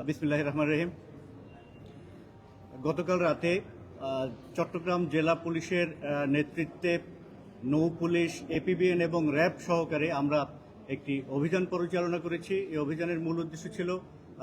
বিসমিল্লাহির রহমানির রহিম। গতকাল রাতে চট্টগ্রাম জেলা পুলিশের নেতৃত্বে নৌ পুলিশ, এপিবিএন এবং র্যাব সহকারে আমরা একটি অভিযান পরিচালনা করেছি। এই অভিযানের মূল উদ্দেশ্য ছিল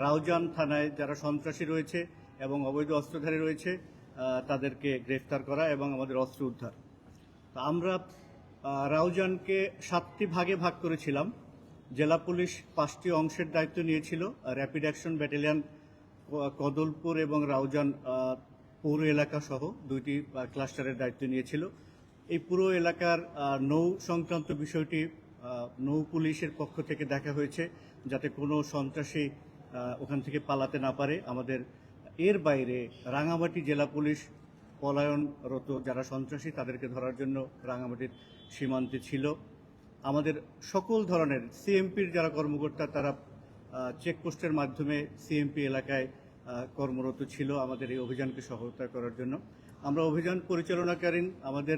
রাউজান থানায় যারা সন্ত্রাসী রয়েছে এবং অবৈধ অস্ত্রধারী রয়েছে তাদেরকে গ্রেফতার করা এবং আমাদের অস্ত্র উদ্ধার। আমরা রাউজানকে 7টি ভাগে ভাগ করেছিলাম। জেলা পুলিশ 5টি অংশের দায়িত্ব নিয়েছিল। র্যাপিড অ্যাকশন ব্যাটালিয়ন কদলপুর এবং রাউজান পৌর এলাকা সহ 2টি ক্লাস্টারের দায়িত্ব নিয়েছিল। এই পুরো এলাকার নৌ সংক্রান্ত বিষয়টি নৌ পুলিশের পক্ষ থেকে দেখা হয়েছে যাতে কোনো সন্ত্রাসী ওখান থেকে পালাতে না পারে। আমাদের এর বাইরে রাঙামাটি জেলা পুলিশ পলায়নরত যারা সন্ত্রাসী তাদেরকে ধরার জন্য রাঙামাটির সীমান্তে ছিল। আমাদের সকল ধরনের সিএমপির যারা কর্মকর্তা তারা চেকপোস্টের মাধ্যমে সিএমপি এলাকায় কর্মরত ছিল আমাদের এই অভিযানকে সহায়তা করার জন্য। আমরা অভিযান পরিচালনাকালীন আমাদের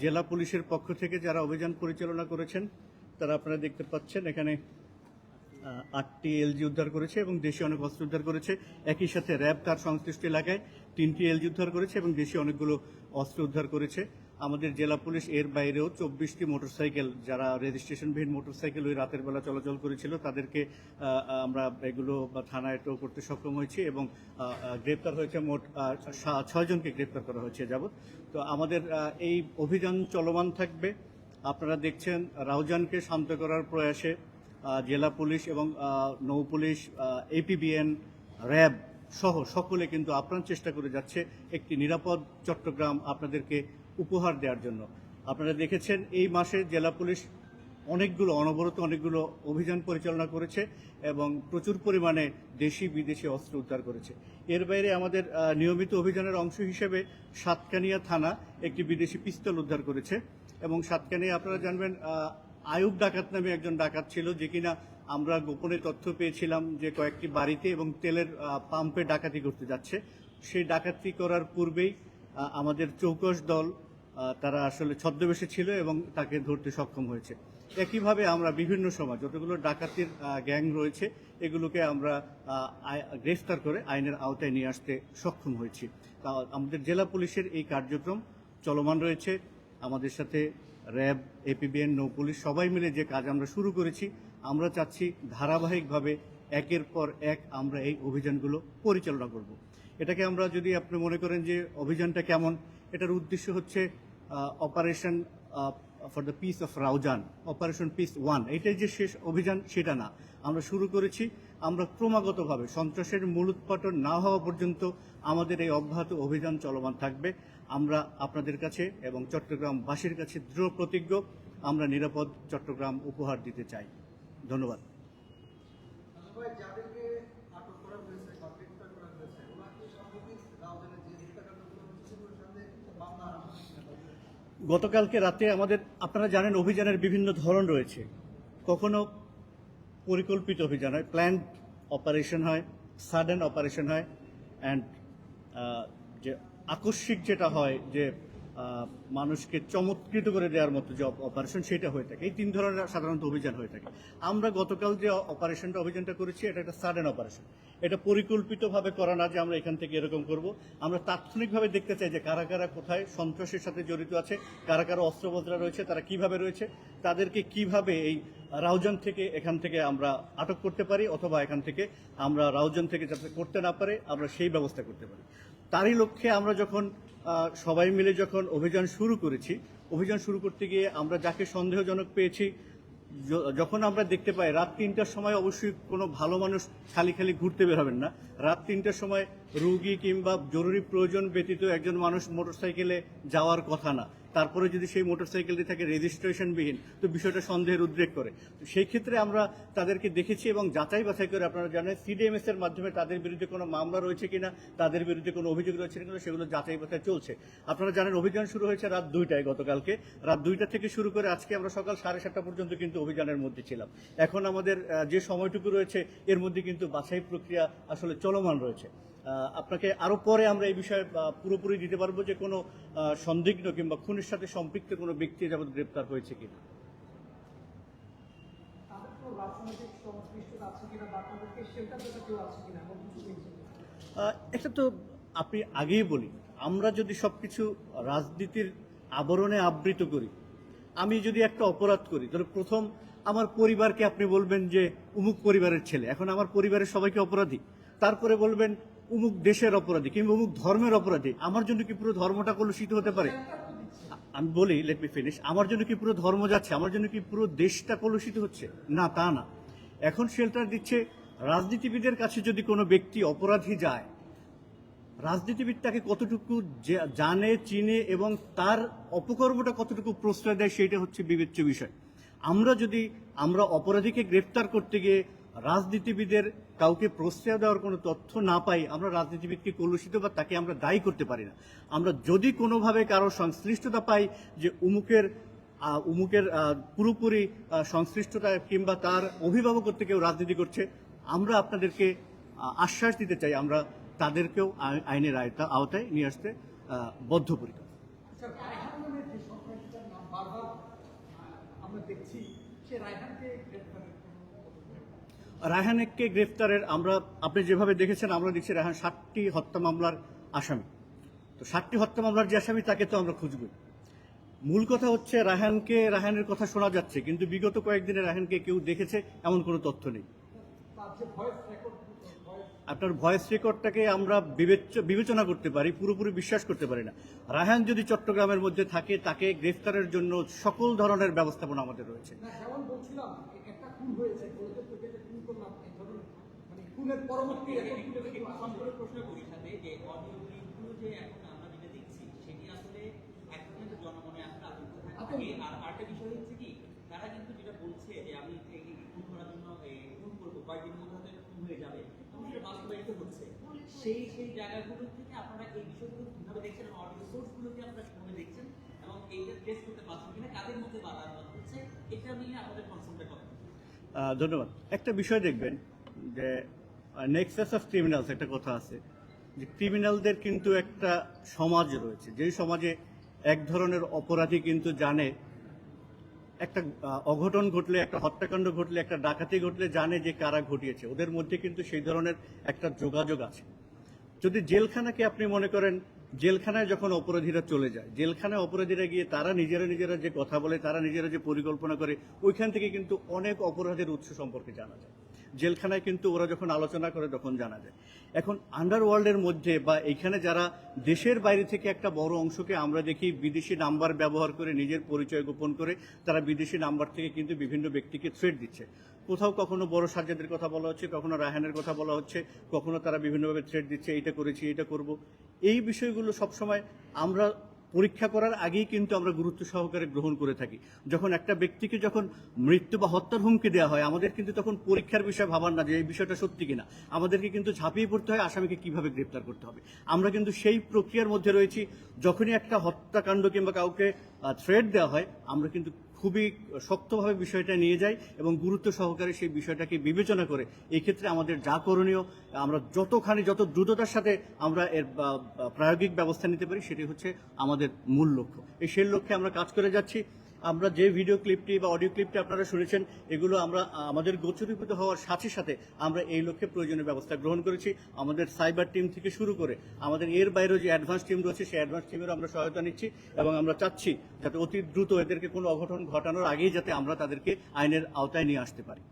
জেলা পুলিশের পক্ষ থেকে যারা অভিযান পরিচালনা করেছেন তারা আপনারা দেখতে পাচ্ছেন এখানে 8টি এলজি উদ্ধার করেছে এবং দেশি অনেক অস্ত্র উদ্ধার করেছে। একই সাথে র্যাব তার সংশ্লিষ্ট এলাকায় 3টি এলজি উদ্ধার করেছে এবং দেশি অনেকগুলো অস্ত্র উদ্ধার করেছে। আমাদের জেলা পুলিশ এর বাইরেও 24টি মোটরসাইকেল যারা রেজিস্ট্রেশনবিহীন মোটরসাইকেল ওই রাতের বেলা চলাচল করেছিল তাদেরকে আমরা এগুলো থানায় টো করতে সক্ষম হয়েছি এবং গ্রেপ্তার হয়েছে মোট 6 জনকে গ্রেপ্তার করা হয়েছে যাবৎ। তো আমাদের এই অভিযান চলমান থাকবে। আপনারা দেখছেন রাউজানকে শান্ত করার প্রয়াসে জেলা পুলিশ এবং নৌ পুলিশ, এপিবিএন, র্যাব সহ সকলে কিন্তু আপ্রাণ চেষ্টা করে যাচ্ছে একটি নিরাপদ চট্টগ্রাম আপনাদেরকে উপহার দেওয়ার জন্য। আপনারা দেখেছেন এই মাসে জেলা পুলিশ অনবরত অনেকগুলো অভিযান পরিচালনা করেছে এবং প্রচুর পরিমাণে দেশি বিদেশি অস্ত্র উদ্ধার করেছে। এর বাইরে আমাদের নিয়মিত অভিযানের অংশ হিসেবে সাতকানিয়া থানা একটি বিদেশি পিস্তল উদ্ধার করেছে এবং সাতকানিয়া আপনারা জানবেন আয়ুব ডাকাত নামে একজন ডাকাত ছিল যে কিনা আমরা গোপনে তথ্য পেয়েছিলাম যে কয়েকটি বাড়িতে এবং তেলের পাম্পে ডাকাতি করতে যাচ্ছে। সেই ডাকাতি করার পূর্বেই আমাদের চৌকস দল তারা আসলে ছদ্মবেশে ছিল এবং তাকে ধরতে সক্ষম হয়েছে। একইভাবে আমরা বিভিন্ন সময় যতগুলো ডাকাতির গ্যাং রয়েছে এগুলোকে আমরা গ্রেফতার করে আইনের আওতায় নিয়ে আসতে সক্ষম হয়েছি। আমাদের জেলা পুলিশের এই কার্যক্রম চলমান রয়েছে। আমাদের সাথে র্যাব, এপিবিএন, নৌ পুলিশ সবাই মিলে যে কাজ আমরা শুরু করেছি আমরা চাচ্ছি ধারাবাহিকভাবে একের পর এক আমরা এই অভিযানগুলো পরিচালনা করব। এটাকে আমরা যদি আপনি মনে করেন যে অভিযানটা কেমন, এটার উদ্দেশ্য হচ্ছে operation for the piece of Raozan, operation piece 1, এটাই যে শেষ অভিযান সেটা না। আমরা শুরু করেছি, আমরা ক্রমাগতভাবে সন্ত্রাসের মূলোৎপাটন না হওয়া পর্যন্ত আমাদের এই অব্যাহত অভিযান চলমান থাকবে। আমরা আপনাদের কাছে এবং চট্টগ্রামবাসীর কাছে দৃঢ় প্রতিজ্ঞ, আমরা নিরাপদ চট্টগ্রাম উপহার দিতে চাই। ধন্যবাদ। গতকালকে রাতে আমাদের আপনারা জানেন অভিযানের বিভিন্ন ধরন রয়েছে। কখনো পরিকল্পিত অভিযান হয়, প্ল্যান্ড অপারেশন হয়, সাডেন অপারেশন হয়, অ্যান্ড যে আকস্মিক যেটা হয় যে মানুষকে চমৎকৃত করে দেওয়ার মতো যে অপারেশন সেটা হয়ে থাকে। এই 3 ধরনের সাধারণত অভিযান হয়ে থাকে। আমরা গতকাল যে অভিযানটা করেছি এটা একটা সাডেন অপারেশন। এটা পরিকল্পিতভাবে করা না যে আমরা এখান থেকে এরকম করব। আমরা তাৎক্ষণিকভাবে দেখতে চাই যে কারা কারা কোথায় সন্ত্রাসের সাথে জড়িত আছে, কারা কারা অস্ত্রবস্ত্র রয়েছে, তারা কিভাবে রয়েছে, তাদেরকে কিভাবে এই রাউজান থেকে এখান থেকে আমরা আটক করতে পারি অথবা এখান থেকে আমরা রাউজান থেকে যাতে করতে না পারে আমরা সেই ব্যবস্থা করতে পারি। তারই লক্ষ্যে আমরা যখন সবাই মিলে যখন অভিযান শুরু করেছি, অভিযান শুরু করতে গিয়ে আমরা যাকে সন্দেহজনক পেয়েছি, যখন আমরা দেখতে পাই রাত 3টার সময় অবশ্যই কোনো ভালো মানুষ খালি খালি ঘুরতে বের হবেন না। রাত 3টার সময় রোগী কিংবা জরুরি প্রয়োজন ব্যতীত একজন মানুষ মোটরসাইকেলে যাওয়ার কথা না। তারপরে যদি সেই মোটরসাইকেলটি থাকে রেজিস্ট্রেশনবিহীন তো বিষয়টা সন্দেহের উদ্রেক করে। তো সেই ক্ষেত্রে আমরা তাদেরকে দেখেছি এবং যাচাই বাছাই করে আপনারা জানেন সিডিএমএস এর মাধ্যমে তাদের বিরুদ্ধে কোনো মামলা রয়েছে কিনা, তাদের বিরুদ্ধে কোনো অভিযোগ রয়েছে কিনা সেগুলো যাচাই বাছাই চলছে। আপনারা জানেন অভিযান শুরু হয়েছে রাত 2টায়, গতকালকে রাত 2টা থেকে শুরু করে আজকে আমরা সকাল 7:30 পর্যন্ত কিন্তু অভিযানের মধ্যে ছিলাম। এখন আমাদের যে সময়টুকু রয়েছে এর মধ্যে কিন্তু বাছাই প্রক্রিয়া আসলে চলমান রয়েছে। আপনাকে আরো পরে আমরা এই বিষয়ে পুরোপুরি দিতে পারবো যে কোনো সন্দিগ্ধ কিংবা খুনের সাথে সম্পৃক্ত কোনো ব্যক্তি যাবৎ গ্রেপ্তার হয়েছে কিনা। রাজনৈতিক সংশ্লিষ্টতা আছে কিনা বা আপনাদেরকে শেল্টার দেওয়া কেউ আছে কিনা এমন কিছু পেয়েছেন? এটা তো আপনি আগেই বলি, আমরা যদি সবকিছু রাজনীতির আবরণে আবৃত করি, আমি যদি একটা অপরাধ করি, তাহলে প্রথম আমার পরিবারকে আপনি বলবেন যে উমুক পরিবারের ছেলে, এখন আমার পরিবারের সবাইকে অপরাধী, তারপরে বলবেন উমুক দেশের অপরাধী কিংবা উমুক ধর্মের অপরাধী। আমার জন্য কি পুরো ধর্মটা কলুষিত হতে পারে? আমি বলি, লেট মি ফিনিশ। আমার জন্য কি পুরো ধর্ম যাচ্ছে? আমার জন্য কি পুরো দেশটা কলুষিত হচ্ছে? না, তা না। এখন শেল্টার দিচ্ছে রাজনীতিবিদের কাছে। যদি কোনো ব্যক্তি অপরাধী যায়, রাজনীতিবিদ তাকে কতটুকু জানে, চিনে এবং তার অপকর্মটা কতটুকু প্রশ্রয় দেয়, সেটা হচ্ছে বিবেচ্য বিষয়। আমরা অপরাধীকে গ্রেফতার করতে গিয়ে রাজনীতিবিদের কাউকে প্রশ্রয় দেওয়ার কোনো তথ্য না পাই, আমরা রাজনীতিবিদকে কলুষিত বা তাকে আমরা দায়ী করতে পারি না। আমরা যদি কোনোভাবে কারো সংশ্লিষ্টতা পাই যে উমুকের পুরোপুরি সংশ্লিষ্টতা কিংবা তার অভিভাবকত্বে কেউ রাজনীতি করছে, আমরা আপনাদেরকে আশ্বাস দিতে চাই, আমরা তাদেরকেও আইনের আওতায় নিয়ে আসতে বদ্ধপরিকর। আচ্ছা, রায়হান নামের যে সন্ত্রাসীটার নাম বারবার আমরা দেখছি, সে রায়হানকে গ্রেফতারের রায়হানকে গ্রেফতারের আপনি যেভাবে দেখেছেন, আমরা দেখছি রায়হান 7টি হত্যা মামলার আসামি। তো 7টি হত্যা মামলার যে আসামি, তাকে তো আমরা খুঁজবই। মূল কথা হচ্ছে রায়হানের কথা শোনা যাচ্ছে, কিন্তু বিগত কয়েকদিনে রায়হানকে কেউ দেখেছে এমন কোনো তথ্য নেই। তার যে ভয়েস রেকর্ড, আপনার ভয়েস রেকর্ডটাকে আমরা বিবেচনা করতে পারি, পুরোপুরি বিশ্বাস করতে পারি না। রায়হান যদি চট্টগ্রামের মধ্যে থাকে, তাকে গ্রেফতারের জন্য সকল ধরনের ব্যবস্থাপনা আমাদের রয়েছে। না যেমন বলছিলাম, একটা খুন হয়েছে, কলেজের থেকে যে খুন করলাম, এই ধরনের মানে খুনের পরবর্তী প্রশ্ন করি সাথে যে অডিও ক্লিপগুলো যে এখন আমরা যেটা দেখছি, সেটি আসলে এখন কিন্তু জনমনে আসলে আতঙ্ক থাকে। আর আরেকটা বিষয় হচ্ছে কি, তারা কিন্তু যেটা বলছে যে আমি খুন করার জন্য খুন করবো, কয়েকদিনের মধ্যে হয়তো খুন হয়ে যাবে, এবং সেটা বাস্তবায়িত হচ্ছে। সেই জায়গাগুলো থেকে আপনারা এই বিষয়গুলো কিভাবে দেখছেন, অডিও সোর্সগুলোকে আপনারা কিভাবে দেখছেন, এবং এইটা টেস্ট করতে পারছেন কিনা, কাদের মধ্যে বাধা হচ্ছে, এটা নিয়ে আপনাদের কনসার্নটা কথা। ধন্যবাদ। একটা বিষয় দেখবেন যে নেক্সাস অফ ক্রিমিনালস একটা কথা আছে, যে ক্রিমিনালদের কিন্তু একটা সমাজ রয়েছে, যেই সমাজে এক ধরনের অপরাধী কিন্তু জানে একটা অঘটন ঘটলে, একটা হত্যাকাণ্ড ঘটলে, একটা ডাকাতি ঘটলে জানে যে কারা ঘটিয়েছে। ওদের মধ্যে কিন্তু সেই ধরনের একটা যোগাযোগ আছে। যদি জেলখানাকে আপনি মনে করেন, জেলখানায় যখন অপরাধীরা চলে যায়, জেলখানায় অপরাধীরা গিয়ে তারা নিজেরা যে কথা বলে, তারা নিজেরা যে পরিকল্পনা করে, ওইখান থেকে কিন্তু অনেক অপরাধের উৎস সম্পর্কে জানা যায়। জেলখানায় কিন্তু ওরা যখন আলোচনা করে তখন জানা যায়। এখন আন্ডারওয়ার্ল্ডের মধ্যে বা এখানে যারা দেশের বাইরে থেকে একটা বড় অংশকে আমরা দেখি বিদেশি নাম্বার ব্যবহার করে নিজের পরিচয় গোপন করে তারা বিদেশি নাম্বার থেকে কিন্তু বিভিন্ন ব্যক্তিকে থ্রেট দিচ্ছে। কোথাও কখনো বড় সাজ্জাদের কথা বলা হচ্ছে, কখনো রায়হানের কথা বলা হচ্ছে, কখনো তারা বিভিন্নভাবে থ্রেট দিচ্ছে, এইটা করেছি, এটা করব। এই বিষয়গুলো সবসময় আমরা পরীক্ষা করার আগেই কিন্তু আমরা গুরুত্ব সহকারে গ্রহণ করে থাকি। যখন একটা ব্যক্তিকে যখন মৃত্যু বা হত্যার হুমকি দেওয়া হয়, আমাদের কিন্তু তখন পরীক্ষার বিষয় ভাবার না যে এই বিষয়টা সত্যি কিনা, আমাদেরকে কিন্তু ঝাঁপিয়ে পড়তে হয় আসামিকে কিভাবে গ্রেপ্তার করতে হবে। আমরা কিন্তু সেই প্রক্রিয়ার মধ্যে রয়েছি। যখনই একটা হত্যাকাণ্ড কিংবা কাউকে থ্রেট দেওয়া হয়, আমরা কিন্তু খুবই শক্তভাবে বিষয়টা নিয়ে যাই এবং গুরুত্ব সহকারে সেই বিষয়টাকে বিবেচনা করে এই ক্ষেত্রে আমাদের যা করণীয়, আমরা যত দ্রুততার সাথে আমরা এর প্রায়োগিক ব্যবস্থা নিতে পারি, সেটি হচ্ছে আমাদের মূল লক্ষ্য। সেই লক্ষ্যে আমরা কাজ করে যাচ্ছি। আমরা যে ভিডিও ক্লিপটি বা অডিও ক্লিপটি আপনারা শুনেছেন, এগুলো আমরা আমাদের গোচরীভূত হওয়ার সাথে সাথে আমরা এই লক্ষ্যে প্রয়োজনীয় ব্যবস্থা গ্রহণ করেছি। আমাদের সাইবার টিম থেকে শুরু করে আমাদের এর বাইরেও যে অ্যাডভান্স টিম রয়েছে, সেই অ্যাডভান্স টিমেরও আমরা সহায়তা নিচ্ছি এবং আমরা চাচ্ছি যাতে অতি দ্রুত এদেরকে কোনো অঘটন ঘটানোর আগেই যাতে আমরা তাদেরকে আইনের আওতায় নিয়ে আসতে পারি।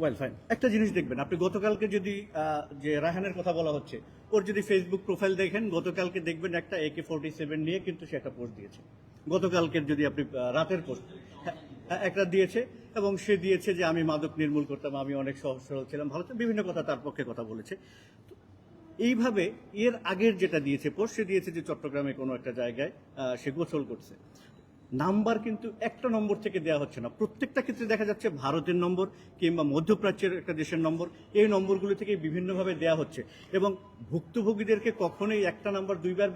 ওয়েল ফাইন, একটা জিনিস দেখবেন আপনি, গতকালকে যদি যে রায়হানের কথা বলা হচ্ছে, ওর যদি ফেসবুক প্রোফাইল দেখেন, গতকালকে দেখবেন একটা AK-47 নিয়ে কিন্তু সে একটা পোস্ট দিয়েছে। গতকালকের যদি আপনি রাতের পোস্ট একটা দিয়েছে, এবং সে দিয়েছে যে আমি মাদক নির্মূল করতাম, আমি অনেক সহজ সরল ছিলাম, ভালো ছিলাম, বিভিন্ন কথা তার পক্ষে কথা বলেছে। এইভাবে এর আগের যেটা দিয়েছে পোস্ট, সে দিয়েছে যে চট্টগ্রামে কোনো একটা জায়গায় সে গোসল করছে। নাম্বার কিন্তু একটা নম্বর থেকে দেওয়া হচ্ছে না, প্রত্যেকটা ক্ষেত্রে দেখা যাচ্ছে ভারতের নম্বর কিংবা মধ্যপ্রাচ্যের একটা দেশের নম্বর, এই নম্বরগুলো থেকে বিভিন্নভাবে দেওয়া হচ্ছে এবং ভুক্তভোগীদেরকে কখনোই একটা নাম্বার দুইবার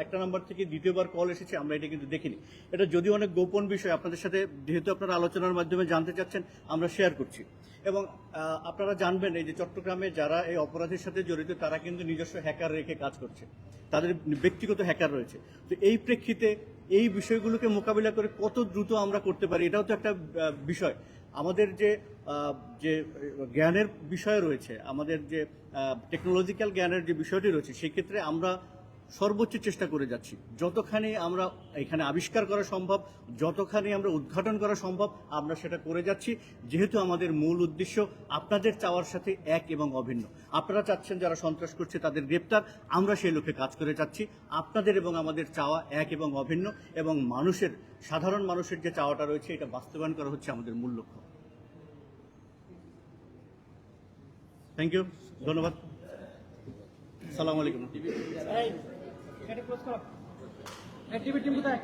একটা নাম্বার থেকে দ্বিতীয়বার কল এসেছে আমরা এটা কিন্তু দেখিনি। এটা যদিও অনেক গোপন বিষয়, আপনাদের সাথে যেহেতু আপনারা আলোচনার মাধ্যমে জানতে চাচ্ছেন আমরা শেয়ার করছি। এবং আপনারা জানবেন এই যে চট্টগ্রামে যারা এই অপরাধের সাথে জড়িত তারা কিন্তু নিজস্ব হ্যাকার রেখে কাজ করছে, তাদের ব্যক্তিগত হ্যাকার রয়েছে। তো এই প্রেক্ষিতে এই বিষয়গুলোকে মোকাবিলা করে কত দ্রুত আমরা করতে পারি এটাও তো একটা বিষয়। আমাদের যে যে জ্ঞানের বিষয় রয়েছে, আমাদের যে টেকনোলজিক্যাল জ্ঞানের যে বিষয়টি রয়েছে, সেক্ষেত্রে আমরা সর্বোচ্চ চেষ্টা করে যাচ্ছি। যতখানি আমরা এখানে আবিষ্কার করা সম্ভব, যতখানি আমরা উদ্ঘাটন করা সম্ভব আমরা সেটা করে যাচ্ছি, যেহেতু আমাদের মূল উদ্দেশ্য আপনাদের চাওয়ার সাথে এক এবং অভিন্ন। আপনারা চাচ্ছেন যারা সন্ত্রাস করছে তাদের গ্রেপ্তার, আমরা সেই লক্ষ্যে কাজ করে যাচ্ছি। আপনাদের এবং আমাদের চাওয়া এক এবং অভিন্ন, এবং মানুষের, সাধারণ মানুষের যে চাওয়াটা রয়েছে এটা বাস্তবায়ন করা হচ্ছে আমাদের মূল লক্ষ্য। থ্যাংক ইউ, ধন্যবাদ। সালাম আলাইকুম। এটা ক্লোজ করো। টিভি টিম কোথায়?